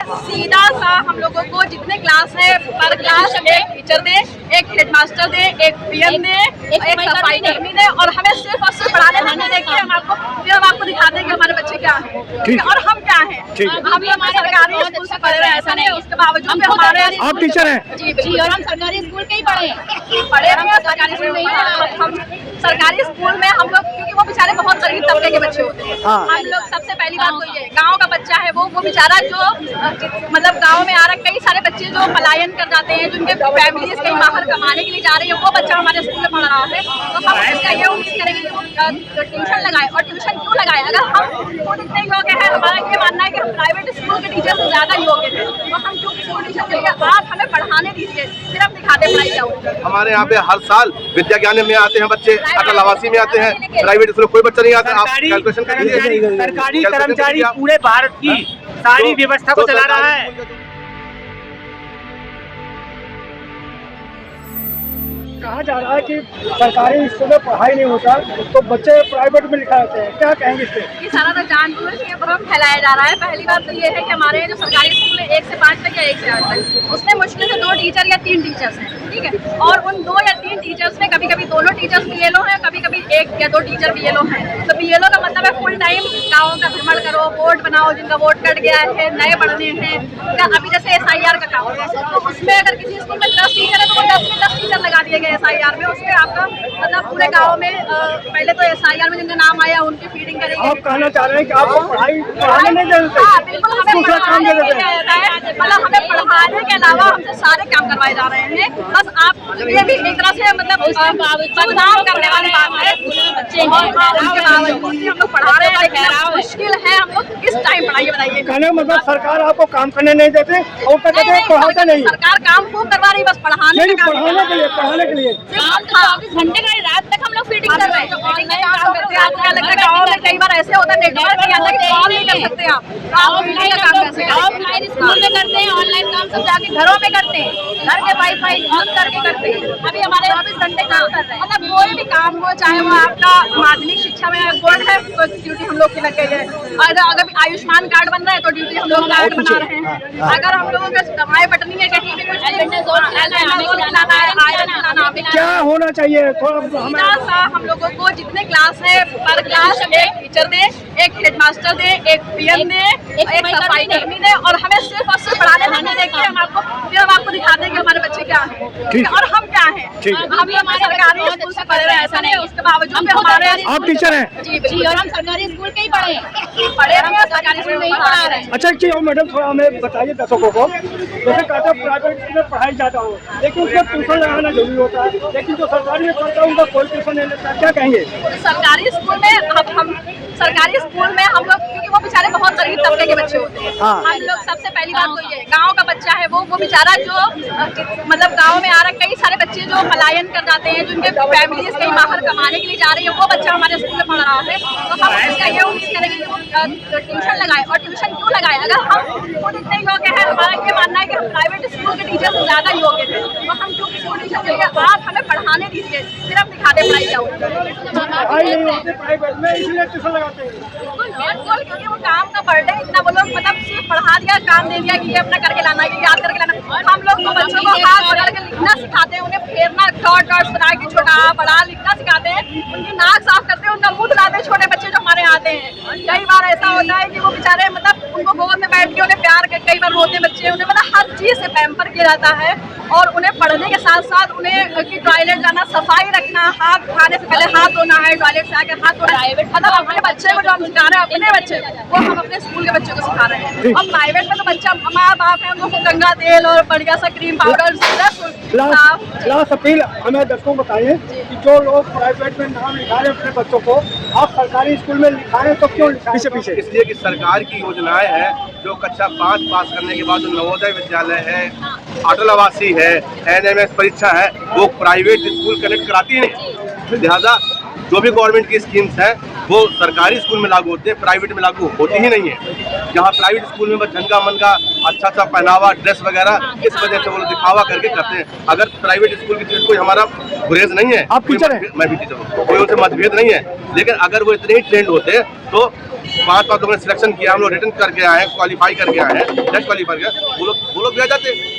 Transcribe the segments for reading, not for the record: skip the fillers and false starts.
सीधा सा हम लोगों को जितने क्लास है पर क्लास एक टीचर दे, एक हेडमास्टर दे, एक पीएम दे, एक सफाई कर्मी दे और हमें सिर्फ और सिर्फ पढ़ाने नहीं देंगे। हम आपको दिखा देंगे हमारे बच्चे क्या हैं और हम क्या हैं। हम लोग सरकारी स्कूल से पढ़े रहे, ऐसा नहीं उसके बावजूद भी हमारे आप टीचर हैं जी और हम सरकारी स्कूल के ही पढ़े हैं। सरकारी स्कूल नहीं हम सरकारी स्कूल में हम लोग, क्योंकि वो बेचारे बहुत गरीब तबके के बच्चे होते हैं। हम लोग सबसे पहली बात तो ये गाँव का बच्चा है, वो बेचारा जो मतलब गांव में आ रहा, कई सारे बच्चे जो पलायन कर जाते हैं, जिनके फैमिलीज कहीं बाहर कमाने के लिए जा रही है, वो बच्चा हमारे स्कूल में पढ़ रहा है। तो हम इसका ये उम्मीद करेंगे कि वो ट्यूशन लगाए। और ट्यूशन क्यों लगाए? अगर हम खुद इतने योग्य हैं, हमारा ये मानना है कि हम प्राइवेट स्कूल के टीचर से ज्यादा योग्य हैं, तो हम क्यों किसी को ट्यूशन देंगे? आप हमें पढ़ाने दीजिए, फिर हम दिखाते पढ़ाई क्या होती है। हमारे यहाँ पे हर साल विद्या ज्ञान में आते हैं बच्चे, अटल आवासीय में आते हैं, प्राइवेट स्कूल कोई बच्चा नहीं आता। आप कैलकुलेशन करिए, सरकारी कर्मचारी पूरे भारत की सारी व्यवस्था को चला रहा है। कहा जा रहा है कि सरकारी स्कूल में पढ़ाई नहीं होता तो बच्चे प्राइवेट में लिखा जाते हैं, क्या कहेंगे इससे? ये सारा तो जानबूझ के भ्रम फैलाया जा रहा है। पहली बात तो ये है कि हमारे जो सरकारी स्कूल है 1 से 5 तक या 1 से 8 तक, उसमें मुश्किल से 2 टीचर या 3 टीचर्स हैं, ठीक है। और उन 2 या 3 टीचर्स में कभी कभी दोनों टीचर्स बीएलओ हैं, कभी कभी 1 या 2 टीचर बीएलओ हैं। तो बीएलओ का मतलब है फुल टाइम गाँव का भ्रमण करो, वोट बनाओ, जिनका वोट कट गया है, नए बढ़ने हैं। अभी जैसे SIR का काम है, तो उसमें अगर किसी स्कूल में 10 टीचर है तो 10 में 10 टीचर लगा दिए गए SIR में। उसमें आपका मतलब पूरे गांव में पहले तो SIR में जिनका नाम आया उनकी फीडिंग करेंगे। आप कहना चाह रहे हैं कि आपको पढ़ाने नहीं देते? हाँ बिल्कुल, हमें पढ़ाने नहीं दिया जाता है, मतलब हमें पढ़ाने के अलावा हमसे सारे काम करवाए जा रहे हैं। बस आप ये भी एक तरह से मतलब बदनाम करने वाली बात है। बच्चे उनके बावजूद भी हम लोग पढ़ा रहे हैं, लेकिन मुश्किल है। हम लोग किस टाइम पढ़ाइए बताइए? कहने मतलब सरकार आपको काम करने नहीं देते और कहते हैं पढ़ाते नहीं। सरकार काम खूब करवा रही, बस पढ़ाने के लिए 24 घंटे का रात तक हम लोग फीडिंग कर रहे हैं। आपको क्या लगता है गाँव में कई बार ऐसे होता है नेटवर्क नहीं आता कि कॉल नहीं कर सकते आप ऑफलाइन काम कैसे करें? ऑफलाइन स्कूल में करते हैं, ऑनलाइन काम सब जाके घरों में करते हैं, घर के वाईफाई ऑन करके करते हैं। अभी हमारे 24 घंटे काम कर रहे हैं। मतलब कोई भी काम हो, चाहे वो आपका माध्यमिक शिक्षा में बोर्ड है तो ड्यूटी हम लोग की लग गई है। अगर आयुष्मान कार्ड बन रहा है तो ड्यूटी हम लोग कार्ड बना रहे हैं। अगर हम लोगों का दवाएं बटनी है, कहीं भी कुछ क्या होना चाहिए? थोड़ा सा हम लोगों को जितने क्लास है पर क्लास एक टीचर दे, एक हेडमास्टर दे, एक पीएम दे, एक सफाई कर्मी दे और हमें सिर्फ और सिर्फ पढ़ाने नहीं देंगे। हम आपको दिखा देंगे हमारे बच्चे क्या हैं और हम क्या हैं। हम लोग सरकारी स्कूल से पढ़े रहे, ऐसा नहीं उसके बावजूद भी हमारे आप टीचर हैं जी और हम सरकारी स्कूल के ही पढ़े हैं। सरकारी स्कूल में ही पढ़ा रहे हैं। अच्छा ठीक है मैडम, थोड़ा हमें बताइए दर्शकों को, जैसे कहते हैं प्राइवेट स्कूल में पढ़ाई जाता हो लेकिन उसमें ट्यूशन लगाना जरूरी होता है, लेकिन जो सरकारी में पढ़ता है उनका कोई ट्यूशन नहीं लगता, क्या कहेंगे? सरकारी स्कूल में हम लोग, क्योंकि वो बेचारे बहुत गरीब तबके के बच्चे होते हैं। हम लोग सबसे पहली बात तो ये गाँव का बच्चा है, वो बेचारा जो मतलब गाँव में आ रहा, कई सारे बच्चे जो पलायन कर जाते हैं, जिनके फैमिलीज कहीं बाहर कमाने के लिए जा रही है, वो बच्चा हमारे स्कूल में पढ़ रहा है। तो हम इसका ये उम्मीद करेंगे कि वो ट्यूशन लगाए। और ट्यूशन क्यों लगाए? अगर हम खुद इतने योग्य हैं, हमारा ये मानना है कि हम प्राइवेट स्कूल के टीचर से ज्यादा योग्य हैं, तो हम क्यों किसी को ट्यूशन देंगे? आप हमें पढ़ाने दीजिए, फिर हम दिखाते पढ़ाई क्या होती है। प्राइवेट में इसलिए ट्यूशन लगाते हैं बिल्कुल, क्योंकि वो काम का बर्डन इतना, वो लोग मतलब सिर्फ पढ़ा दिया, काम दे दिया कि ये अपना करके लाना, ये याद करके लाना। हम लोग तो बच्चों को हाथ पकड़ के लिखना सिखाते हैं, उन्हें फेरना, डॉट्स बना के छोटा बड़ा लिखना सिखाते हैं, उनकी नाक साफ करते हैं, उनका मुंह धुलाते हैं। छोटे बच्चे जो हमारे आते हैं, कई बार ऐसा होता है कि वो बेचारे मतलब उनको गोद में बैठ के उन्हें प्यार, कई बार रोते बच्चे, उन्हें मतलब हर चीज से पैम्पर किया जाता है। और उन्हें पढ़ने के साथ साथ उन्हें टॉयलेट जाना, सफाई रखना, हाथ खाने से पहले हाथ धोना है, टॉयलेट से आकर हाथ धोना है। मतलब अपने बच्चे को जो हम सिखा रहे हैं, अपने बच्चे वो हम अपने स्कूल के बच्चों को सिखा रहे हैं। और प्राइवेट में तो बच्चा माँ बाप है, उनको गंगा तेल और बढ़िया सा क्रीम पाउडर। लास्ट अपील हमें दर्शकों को बताइए कि जो लोग प्राइवेट में नाम लिखा रहे हैं अपने बच्चों को, आप सरकारी स्कूल में लिखाएं तो क्यों लिखाएं? पीछे इसलिए कि सरकार की योजनाएं हैं जो कक्षा 5 पास करने के बाद जो नवोदय विद्यालय है, अटल आवासीय है, NMS परीक्षा है, वो प्राइवेट स्कूल कनेक्ट कराती नहीं। लिहाजा जो भी गवर्नमेंट की स्कीम्स हैं वो सरकारी स्कूल में लागू होते हैं, प्राइवेट में लागू होती ही नहीं है। जहाँ प्राइवेट स्कूल में बस झनका मन का अच्छा पहनावा, ड्रेस वगैरह, इस वजह से वो दिखावा करके करते हैं। अगर प्राइवेट स्कूल की कोई हमारा गुरेज नहीं है, आप टीचर हैं? मैं भी टीचर हूँ, कोई उनसे मतभेद नहीं है, लेकिन अगर वो इतने ही ट्रेंड होते तो 5 लोगों ने सिलेक्शन किया, हम लोग रिटर्न करके आए, क्वालिफाई करके आए हैं, नेक्स्ट क्वालिफाई कर, वो लोग भी आ जाते।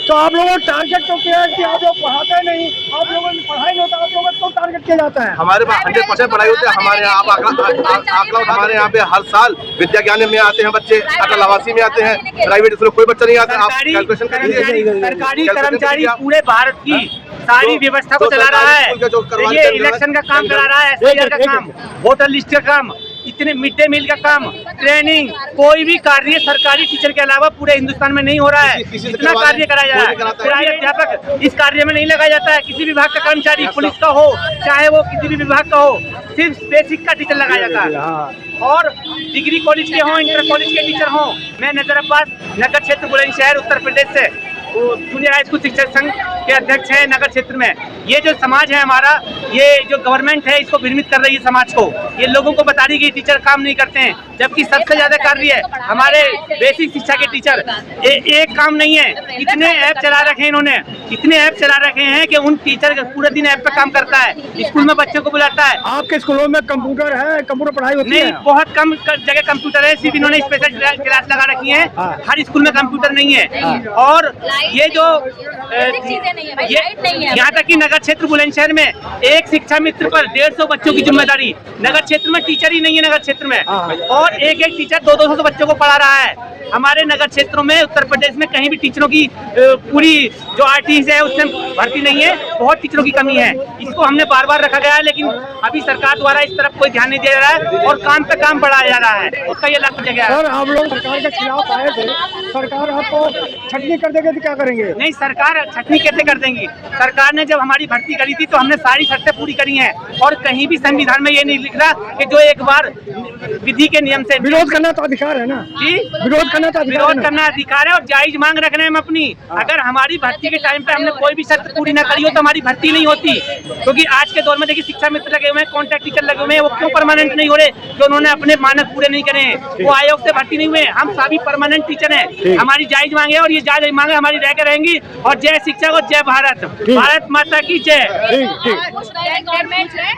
तो आप लोगों का टारगेट तो क्या है कि आप लोग पढ़ाते नहीं, आप लोगों की पढ़ाई नहीं होता, आप लोगों को तो टारगेट किया जाता है। हमारे पास 100% पढ़ाई होती है। हमारे यहाँ हमारे यहाँ पे हर साल विद्या ज्ञान में आते हैं बच्चे, अटल आवासीय में आते हैं, प्राइवेट स्कूल कोई बच्चा नहीं आता। आप कैलकुलेशन कर लीजिए, सरकारी कर्मचारी पूरे भारत की सारी व्यवस्था को चला रहा है। ये इलेक्शन का काम करा रहा है, SIR का काम, वोटर लिस्ट का काम, इतने मिड डे मील का काम, ट्रेनिंग, कोई भी कार्य सरकारी टीचर के अलावा पूरे हिंदुस्तान में नहीं हो रहा है। इतना कार्य कराया जा रहा है, प्राइवेट अध्यापक इस कार्य में नहीं लगाया जाता है। किसी विभाग का कर्मचारी, पुलिस का हो चाहे वो किसी भी विभाग का हो, सिर्फ बेसिक का टीचर लगाया जाता है। और डिग्री कॉलेज के हों, इंटर कॉलेज के टीचर हों। मैं नजर अब्बास, नगर क्षेत्र बुलंदशहर, उत्तर प्रदेश से जूनियर हाई स्कूल शिक्षक संघ के अध्यक्ष हैं नगर क्षेत्र में। ये जो समाज है हमारा, ये जो गवर्नमेंट है इसको भ्रमित कर रही है समाज को। ये लोगों को बता रही है कि टीचर काम नहीं करते हैं, जबकि सबसे ज्यादा कार्य है हमारे बेसिक शिक्षा के टीचर। एक काम नहीं है, इतने ऐप चला रखे हैं इन्होंने, इतने ऐप चला रखे हैं कि उन टीचर पूरे दिन ऐप पे काम करता है, स्कूल में बच्चों को बुलाता है। आपके स्कूलों में कंप्यूटर है, कंप्यूटर पढ़ाई होती है? नहीं, बहुत कम जगह कंप्यूटर है, सिर्फ इन्होंने स्पेशल क्लास लगा रखी है। हर स्कूल में कंप्यूटर नहीं है। और ये जो यहाँ तक कि नगर क्षेत्र बुलंदशहर में एक शिक्षा मित्र पर 150 बच्चों की जिम्मेदारी। नगर क्षेत्र में टीचर ही नहीं है नगर क्षेत्र में, और एक टीचर 200 बच्चों को पढ़ा रहा है। हमारे नगर क्षेत्रों में, उत्तर प्रदेश में कहीं भी टीचरों की पूरी जो आरटीसी है उसमें भर्ती नहीं है, बहुत टीचरों की कमी है। इसको हमने बार बार रखा गया है, लेकिन अभी सरकार द्वारा इस तरफ कोई ध्यान नहीं दिया जा रहा है और काम पे काम बढ़ाया जा रहा है। उसका ये लक्ष्य गया है। सर, आप लोग सरकार के खिलाफ आए थे, सरकार आपको छटनी कर देगी तो क्या करेंगे? नहीं, सरकार छटनी कैसे कर देंगी? सरकार ने जब हमारी भर्ती करी थी तो हमने सारी शर्तें पूरी करी हैं, और कहीं भी संविधान में ये नहीं लिख रहा कि जो एक बार विधि के नियम से विरोध करना तो अधिकार है ना जी, विरोध करना तो विरोध करना अधिकार है और जायज मांग रख रहे हैं हम अपनी। अगर हमारी भर्ती के टाइम पे हमने कोई भी शर्त पूरी न करी हो तो हमारी भर्ती नहीं होती। क्योंकि आज के दौर में देखिए शिक्षा मित्र लगे हुए हैं, कॉन्ट्रैक्ट टीचर लगे हुए हैं, वो क्यों परमानेंट नहीं हो रहे? जो उन्होंने अपने मानक पूरे नहीं करे हैं, वो आयोग से भर्ती नहीं हुए। हम सभी परमानेंट टीचर हैं, हमारी जायज मांग है और ये जायज मांगे हमारी रह कर रहेंगी। और जय शिक्षक और जय भारत, भारत माता की जय।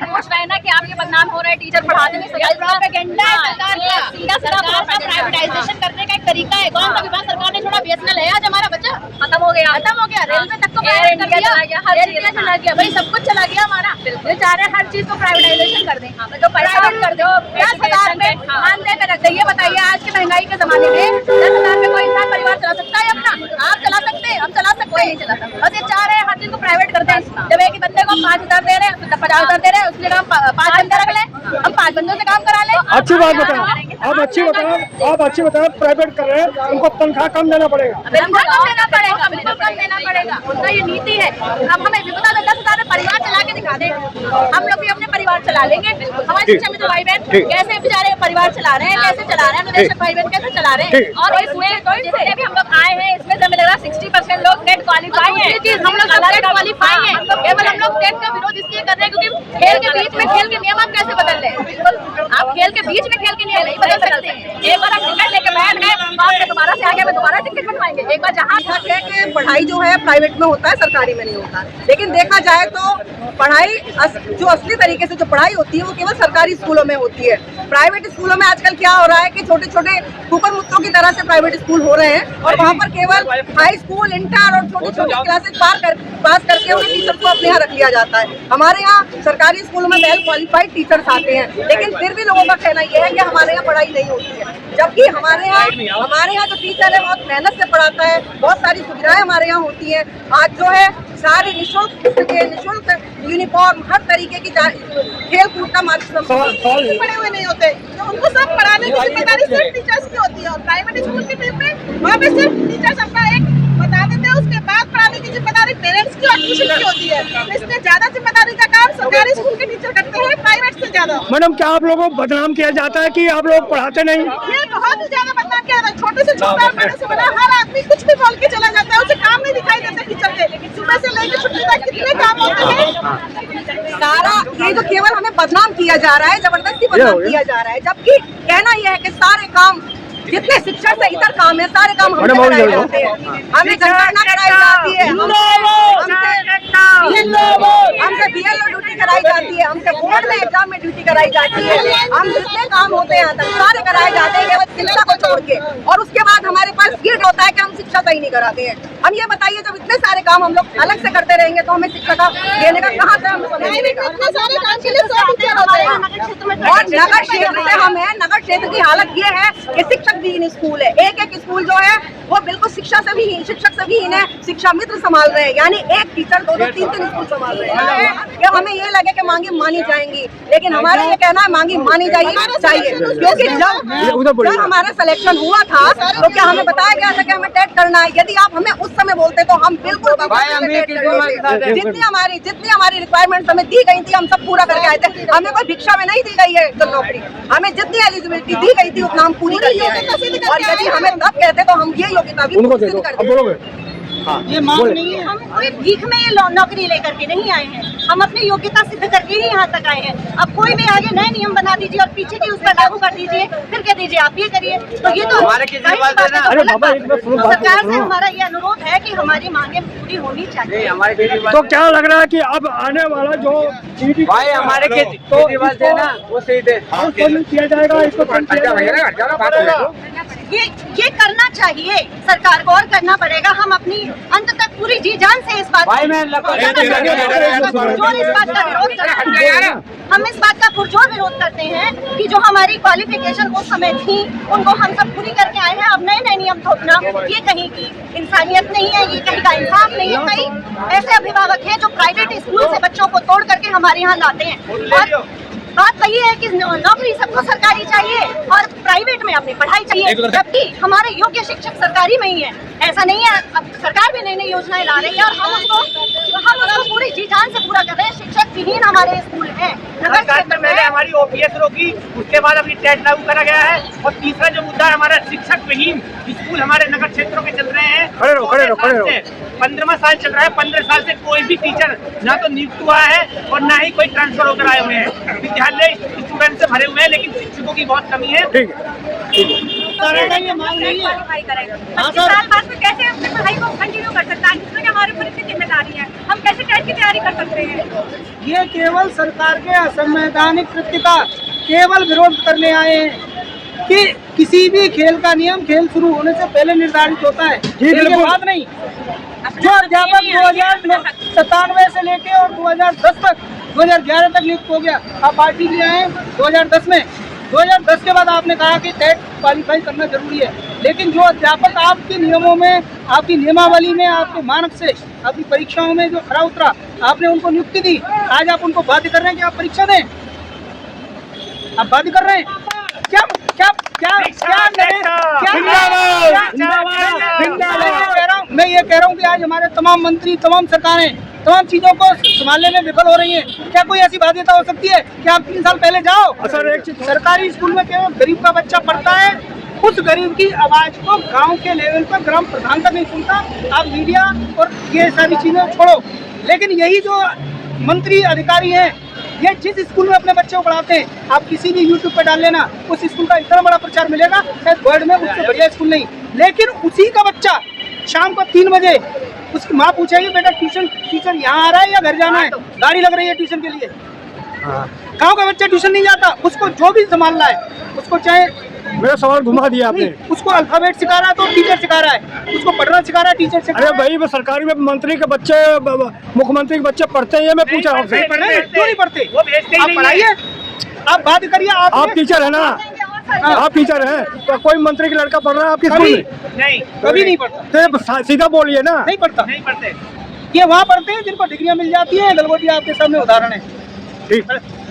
खुश रहना कि आप ये बदनाम हो रहे हैं टीचर पढ़ाने में। प्राइवेटाइजेशन करने का एक तरीका है। कौन सा विभाग सरकार ने छोड़ा? BSNL है आज हमारा बच्चा खत्म हो गया, रेलवे तक तो प्राइवेट कर दिया, एयर चला गया, भाई सब कुछ चला गया हमारा। ये चाह रहे हैं हर चीज को प्राइवेटाइजेशन कर दें, तो प्राइवेट कर दो। 10,000 में मानदेय पे रख दें। बताइए आज की महंगाई के जमाने में 10,000 में कोई इंसान परिवार चला सकता है अपना? आप चला सकते हैं, हम चला सकते हैं, चला सकते। बस ये चाह रहे हैं हर चीज को प्राइवेट कर दें। जब एक ही बंदे को 5,000 दे रहे हैं, 50,000 दे रहे हैं, उसके हम 5 बंदे रख लें, हम 5 बंदों से काम करा लें। अच्छी बात बताओ, आप अच्छी बताओ, प्राइवेट कर रहे हैं, उनको तनख्वाह कम देना पड़ेगा। बिल्कुल कम देना पड़ेगा, बिल्कुल कम देना पड़ेगा, उनका ये नीति है। अब हमें भी बता दो, 10,000 में परिवार चला के दिखा दे, हम लोग भी अपने परिवार चला लेंगे। हमारे शिक्षा मित्र भाई बहन कैसे बेचारे परिवार चला रहे हैं, कैसे चला रहे हैं, निदेशक भाई बहन कैसे चला रहे हैं। और इसमें जितने भी हम लोग आए हैं, इसमें से मिलेगा 60% लोग नेट क्वालिफाई हैं। हम लोग नेट क्वालिफाई हैं, केवल हम लोग नेट का विरोध इसलिए कर रहे हैं क्योंकि खेल के बीच में खेल के नियम आप कैसे बदल रहे हैं? आप खेल के बीच में खेल के नियम नहीं बदल सकते हैं। एक बार हम टिकट लेके बैठ गए, बाद में दोबारा से आ गए, मैं दोबारा टिकट बनवाएंगे। एक बार जहाँ है कि पढ़ाई जो है प्राइवेट में होता है, सरकारी में नहीं होता। लेकिन देखा जाए तो पढ़ाई जो असली तरीके से जो पढ़ाई होती है वो केवल सरकारी स्कूलों में होती है। प्राइवेट स्कूलों में आजकल क्या हो रहा है कि छोटे छोटे कुकर मुत्तों की तरह से प्राइवेट स्कूल हो रहे हैं, और वहाँ पर केवल हाई स्कूल, इंटर और छोटी छोटी क्लासेस पास करके उन्हें टीचर को अपने यहाँ रख लिया जाता है। हमारे यहाँ सरकारी स्कूलों में वेल क्वालिफाइड टीचर्स आते हैं, लेकिन फिर भी लोगों का कहना यह है कि हमारे यहाँ पढ़ाई नहीं होती है। जबकि हमारे यहाँ जो टीचर है बहुत मेहनत से पढ़ाता है, बहुत सारी सुविधाएं हमारे यहाँ होती हैं। आज जो है सारे निःशुल्क यूनिफॉर्म, हर तरीके की खेल कूद का माध्यम पढ़े हुए नहीं होते, तो उनको सब पढ़ाने की जिम्मेदारी सिर्फ टीचर्स की होती है। और प्राइवेट स्कूल के टाइम में वहाँ पे सिर्फ टीचर्स अपना एक बता देते हैं, उसके बाद पढ़ाने की जिम्मेदारी पेरेंट्स की और ट्यूशन की होती है। इसमें ज्यादा जिम्मेदारी का काम सरकारी स्कूल के टीचर करते हैं प्राइवेट से ज्यादा। मैडम, क्या आप लोगों को बदनाम किया जाता है कि आप लोग पढ़ाते नहीं? ये बहुत ही ज्यादा बदनाम किया जाता है। छोटे से छोटा और बड़े से बड़ा हर आदमी कुछ भी बोल के चला जाता है, उसे काम नहीं दिखाई देता टीचर के। लेकिन सुबह से लेकर छुट्टी तक कितने काम होते हैं। सारा ये जो केवल हमें बदनाम किया जा रहा है, जबरदस्ती बदनाम किया जा रहा है, जबकि कहना यह है कि सारे काम जितने शिक्षा से इतर काम है सारे काम हमसे कराए जाते हैं। हमें जनगणना कराई जाती है, हमसे BLO ड्यूटी कराई जाती है, हमसे बोर्ड में एग्जाम में ड्यूटी कराई जाती है। हम जितने काम होते हैं तक सारे कराए जाते हैं केवल शिक्षा को छोड़ के। और उसके बाद हमारे पास गिल्ट होता है कि हम शिक्षा सही नहीं कराते हैं। हम ये बताइए जब इतने सारे काम हम लोग अलग से करते रहेंगे तो हमें शिक्षा का देने का कहाँ से हमें समय मिलेगा? और नगर क्षेत्र से हम है, नगर क्षेत्र की हालत ये है कि शिक्षक विहीन स्कूल है। एक एक स्कूल जो है वो बिल्कुल शिक्षक से विहीन है। शिक्षा मित्र संभाल रहे हैं, यानी एक टीचर 2-3 स्कूल संभाल रहे हैं। कि हमें ये लगे कि मांगी मानी जाएंगी, लेकिन हमारा ये कहना है मांगी मानी चाहिए। क्योंकि जब हमारा सिलेक्शन हुआ था तो क्या हमें बताया गया था कि हमें टेट करना है? यदि आप हमें उस समय बोलते तो हम बिल्कुल जितनी हमारी रिक्वायरमेंट हमें दी गई थी हम सब पूरा करके आए थे। हमें कोई भिक्षा में नहीं दी गई है नौकरी, हमें जितनी एलिजिबिलिटी दी गई थी उतना हम पूरी करके आए। और यदि हमें तब कहते तो हम ये योग्यता भी सिद्ध करते। ये मांग नहीं है, हम कोई भीख में ये नौकरी लेकर के नहीं आए हैं। हम अपनी योग्यता सिद्ध करके ही यहाँ तक आए हैं। अब कोई भी आगे नए नियम बना दीजिए और पीछे की उस पर लागू कर दीजिए, फिर कह दीजिए आप ये करिए, तो ये तो सरकार से हमारा ये अनुरोध है कि हमारी मांगे पूरी होनी चाहिए। तो क्या लग रहा है कि अब आने वाला जो भाई हमारे तो किया जाएगा, इसको ये करना चाहिए सरकार को और करना पड़ेगा। हम अपनी अंत तक पूरी जी जान से इस बात का पुरजोर विरोध करते हैं कि जो हमारी क्वालिफिकेशन उस समय थी उनको हम सब पूरी करके आए हैं। अब नए नियम थोपना ये कहीं की इंसानियत नहीं है, ये कहीं का इंसाफ नहीं है। कई ऐसे अभिभावक हैं जो प्राइवेट स्कूल से बच्चों को तोड़ करके हमारे यहाँ लाते हैं। और बात वही है कि नौकरी सबको सरकारी चाहिए और प्राइवेट में अपनी पढ़ाई चाहिए, जबकि हमारे योग्य शिक्षक सरकारी में ही है। ऐसा नहीं है, अब सरकार भी नई नई योजनाएं ला रही है और हम उसको पूरी जी जान से पूरा कर रहे हैं। शिक्षक विहीन हमारे स्कूल हैं। नगर क्षेत्र में हमारी OPS रोकी, उसके बाद अभी टेट लागू करा गया है। और तीसरा जो मुद्दा हमारा शिक्षक विहीन स्कूल हमारे नगर क्षेत्रों के चल रहे हैं। 15वां साल चल रहा है, 15 साल से कोई भी टीचर ना तो नियुक्त हुआ है और ना ही कोई ट्रांसफर होकर आए हुए हैं। विद्यालय स्टूडेंट से भरे हुए हैं, लेकिन शिक्षकों की बहुत कमी है। ठीक है। कैसे अपनी पढ़ाई को कंटिन्यू कर सकता है, जिसमें हमारे ऊपर इतनी जिम्मेदारी है, हम कैसे टेट की तैयारी कर सकते हैं? ये केवल सरकार के असंवैधानिक कृत्य का केवल विरोध करने आए हैं कि किसी भी खेल का नियम खेल शुरू होने से पहले निर्धारित होता है। ये बात नहीं। जो अध्यापक 2097 से लेके और 2010 तक 2011 तक नियुक्त हो गया, आप पार्टी में आए 2010 में। 2010 के बाद आपने कहा कि टेट क्वालिफाई करना जरूरी है, लेकिन जो अध्यापक आपके नियमों में, आपकी नियमावली में, आपके मानक से, आपकी परीक्षाओं में जो खरा उतरा, आपने उनको नियुक्ति दी। आज आप उनको बाध्य कर रहे हैं कि आप परीक्षा दें। आप बाध्य कर रहे हैं क्या क्या क्या मैं ये कह रहा हूँ कि आज हमारे तमाम मंत्री, तमाम सरकारें तमाम चीजों को संभालने में विफल हो रही हैं। क्या कोई ऐसी बाध्यता हो सकती है कि आप 3 साल पहले जाओ? सरकारी स्कूल में केवल गरीब का बच्चा पढ़ता है, उस गरीब की आवाज को गांव के लेवल पर ग्राम प्रधान तक नहीं सुनता। आप मीडिया और ये सारी चीजें छोड़ो, लेकिन यही जो मंत्री अधिकारी हैं, ये जिस स्कूल में अपने बच्चे को पढ़ाते हैं, आप किसी भी यूट्यूब पर डाल लेना, उस स्कूल का इतना बड़ा प्रचार मिलेगा शायद वर्ल्ड में उससे बढ़िया स्कूल नहीं। लेकिन उसी का बच्चा शाम को 3 बजे उसकी माँ पूछेगी बेटा टीचर यहाँ आ रहा है या घर जाना है? गाड़ी लग रही है ट्यूशन के लिए। गाँव का बच्चा ट्यूशन नहीं जाता, उसको जो भी संभालना है, उसको चाहे मेरा सवाल घुमा दिया आपने। उसको अल्फाबेट सिखा रहा है तो टीचर सिखा रहा है, उसको पढ़ना सिखा रहा है टीचर सिखा रहा है। अरे भाई, सरकारी में मंत्री के बच्चे, मुख्यमंत्री के बच्चे पढ़ते हैं, मैं पूछा आपसे। क्यों नहीं पढ़ते? आप पढ़ाइए, आप बात करिए। आप टीचर है ना, आप टीचर हैं, तो कोई मंत्री का लड़का पढ़ रहा है आपके स्कूल में? नहीं, कभी नहीं पढ़ता। तो सीधा बोलिए ना। नहीं पढ़ता, नहीं पढ़ते। ये वहाँ पढ़ते हैं जिनको डिग्रियाँ मिल जाती है। गलगोटिया आपके सामने उदाहरण है। ठीक,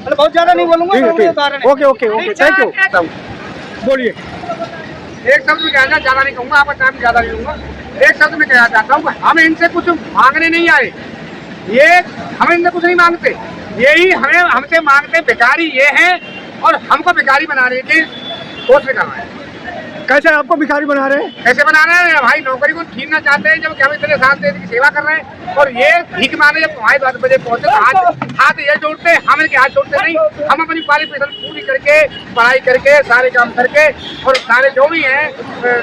बहुत ज्यादा नहीं बोलूंगा, उदाहरण है। Okay, thank you. बोलिए। एक शब्द में कहना ज्यादा नहीं कहूँगा, आपका टाइम ज्यादा नहीं लूंगा। एक शब्द में कहना चाहता हूँ, हम इनसे कुछ मांगने नहीं आए, ये हम इनसे कुछ नहीं मांगते, यही हमें हमसे मांगते भिखारी ये हैं और हमको भिखारी बनाने की कोशिश कर रहे हैं। कैसे आपको भिखारी बना रहे हैं? कैसे बना रहे हैं भाई? नौकरी को छीनना चाहते हैं, जब हम इतने साल से इनकी सेवा कर रहे हैं। और ये भीख मांगे जब तुम्हारे 10 बजे पहुंचे तो हाथ ये जोड़ते, हम इनके हाथ जोड़ते नहीं। हम अपनी क्वालिफिकेशन पूरी करके, पढ़ाई करके, सारे काम करके और सारे जो भी हैं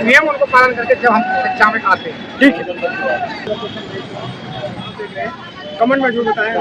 नियम उनको पालन करके जब हम शिक्षा में आते हैं। ठीक है, कमेंट में जो बताएं।